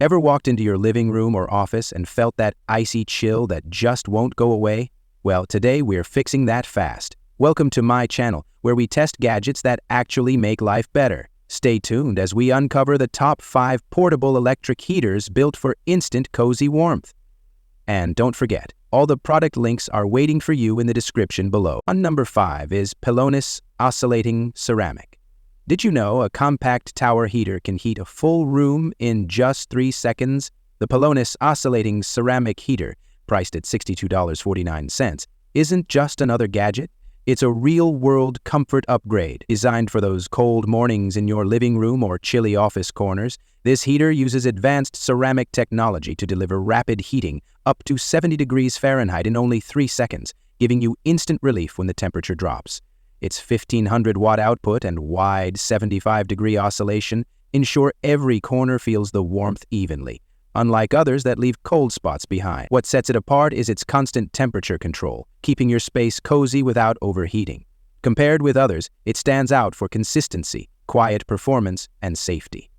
Ever walked into your living room or office and felt that icy chill that just won't go away? Well, today we're fixing that fast. Welcome to my channel, where we test gadgets that actually make life better. Stay tuned as we uncover the top 5 portable electric heaters built for instant cozy warmth. And don't forget, all the product links are waiting for you in the description below. On number 5 is Pelonis Oscillating Ceramic. Did you know a compact tower heater can heat a full room in just 3 seconds? The Pelonis Oscillating Ceramic Heater, priced at $62.49, isn't just another gadget. It's a real-world comfort upgrade. Designed for those cold mornings in your living room or chilly office corners, this heater uses advanced ceramic technology to deliver rapid heating up to 70 degrees Fahrenheit in only 3 seconds, giving you instant relief when the temperature drops. Its 1500-watt output and wide 75-degree oscillation ensure every corner feels the warmth evenly, unlike others that leave cold spots behind. What sets it apart is its constant temperature control, keeping your space cozy without overheating. Compared with others, it stands out for consistency, quiet performance, and safety.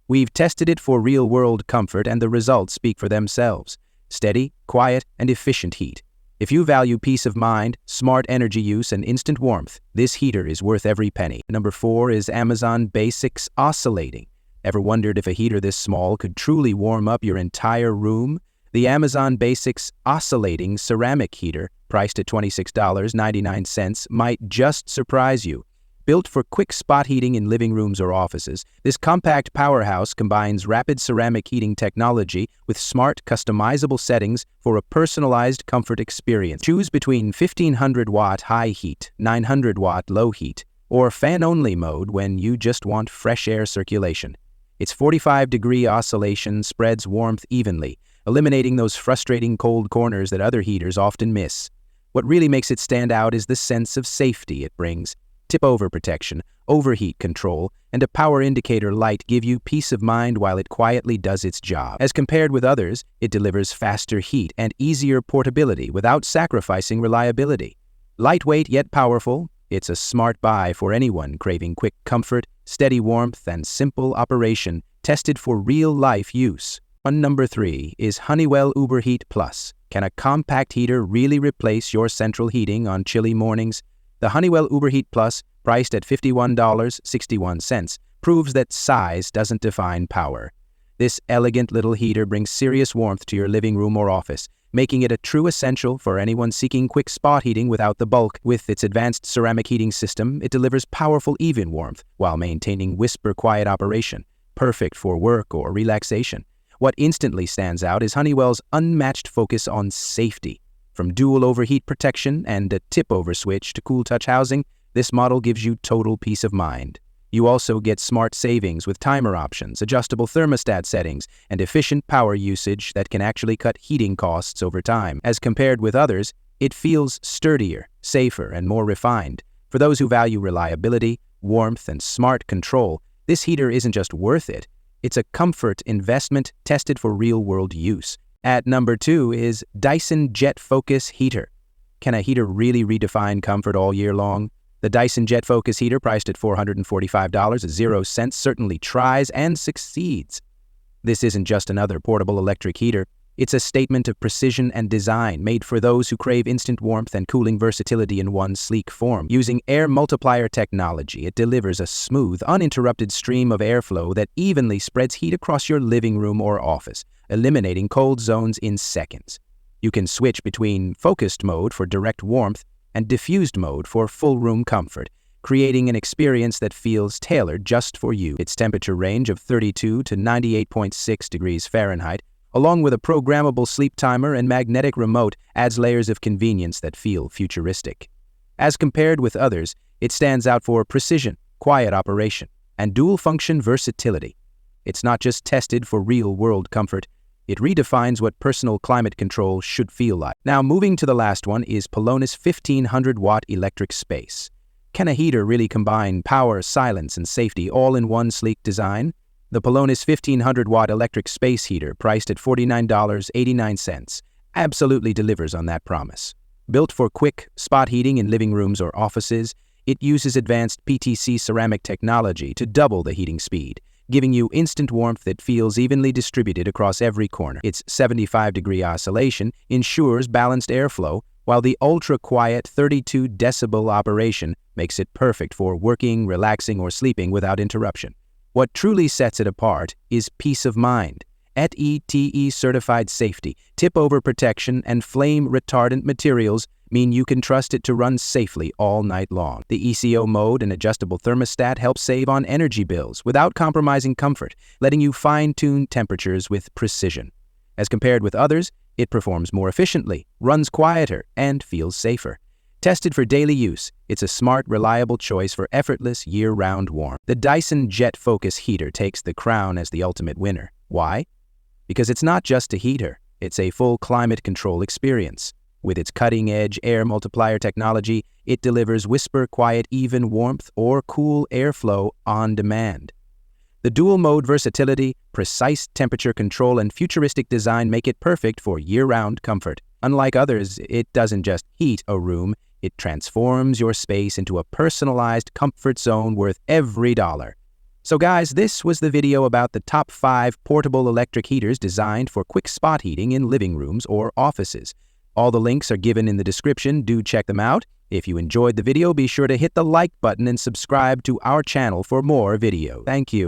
We've tested it for real-world comfort, and the results speak for themselves. Steady, quiet, and efficient heat. If you value peace of mind, smart energy use, and instant warmth, this heater is worth every penny. Number 4 is Amazon Basics Oscillating. Ever wondered if a heater this small could truly warm up your entire room? The Amazon Basics Oscillating Ceramic Heater, priced at $26.99, might just surprise you. Built for quick spot heating in living rooms or offices, this compact powerhouse combines rapid ceramic heating technology with smart, customizable settings for a personalized comfort experience. Choose between 1500-watt high heat, 900-watt low heat, or fan-only mode when you just want fresh air circulation. Its 45-degree oscillation spreads warmth evenly, eliminating those frustrating cold corners that other heaters often miss. What really makes it stand out is the sense of safety it brings. Tip-over protection, overheat control, and a power indicator light give you peace of mind while it quietly does its job. As compared with others, it delivers faster heat and easier portability without sacrificing reliability. Lightweight yet powerful, it's a smart buy for anyone craving quick comfort, steady warmth, and simple operation, tested for real-life use. On number 3 is Honeywell UberHeat Plus. Can a compact heater really replace your central heating on chilly mornings? The Honeywell UberHeat Plus, priced at $51.61, proves that size doesn't define power. This elegant little heater brings serious warmth to your living room or office, making it a true essential for anyone seeking quick spot heating without the bulk. With its advanced ceramic heating system, it delivers powerful even warmth while maintaining whisper-quiet operation, perfect for work or relaxation. What instantly stands out is Honeywell's unmatched focus on safety. From dual overheat protection and a tip-over switch to cool touch housing, this model gives you total peace of mind. You also get smart savings with timer options, adjustable thermostat settings, and efficient power usage that can actually cut heating costs over time. As compared with others, it feels sturdier, safer, and more refined. For those who value reliability, warmth, and smart control, this heater isn't just worth it. It's a comfort investment tested for real-world use. At number 2 is Dyson Jet Focus Heater. Can a heater really redefine comfort all year long? The Dyson Jet Focus heater, priced at $445.00, certainly tries and succeeds. This isn't just another portable electric heater. It's a statement of precision and design made for those who crave instant warmth and cooling versatility in one sleek form. Using air multiplier technology, it delivers a smooth, uninterrupted stream of airflow that evenly spreads heat across your living room or office, eliminating cold zones in seconds. You can switch between focused mode for direct warmth and diffused mode for full room comfort, creating an experience that feels tailored just for you. Its temperature range of 32 to 98.6 degrees Fahrenheit, along with a programmable sleep timer and magnetic remote, adds layers of convenience that feel futuristic. As compared with others, it stands out for precision, quiet operation, and dual-function versatility. It's not just tested for real-world comfort, it redefines what personal climate control should feel like. Now, moving to the last one is Pelonis 1500-watt electric space. Can a heater really combine power, silence, and safety all in one sleek design? The Pelonis 1500-watt electric space heater, priced at $49.89, absolutely delivers on that promise. Built for quick spot heating in living rooms or offices, it uses advanced PTC ceramic technology to double the heating speed, giving you instant warmth that feels evenly distributed across every corner. Its 75-degree oscillation ensures balanced airflow, while the ultra-quiet 32-decibel operation makes it perfect for working, relaxing, or sleeping without interruption. What truly sets it apart is peace of mind. ETE certified safety, tip-over protection, and flame-retardant materials mean you can trust it to run safely all night long. The ECO mode and adjustable thermostat help save on energy bills without compromising comfort, letting you fine-tune temperatures with precision. As compared with others, it performs more efficiently, runs quieter, and feels safer. Tested for daily use, it's a smart, reliable choice for effortless, year-round warmth. The Dyson Jet Focus heater takes the crown as the ultimate winner. Why? Because it's not just a heater, it's a full climate control experience. With its cutting-edge air multiplier technology, it delivers whisper, quiet, even warmth or cool airflow on demand. The dual-mode versatility, precise temperature control, and futuristic design make it perfect for year-round comfort. Unlike others, it doesn't just heat a room, it transforms your space into a personalized comfort zone worth every dollar. So guys, this was the video about the top 5 portable electric heaters designed for quick spot heating in living rooms or offices. All the links are given in the description. Do check them out. If you enjoyed the video, be sure to hit the like button and subscribe to our channel for more videos. Thank you.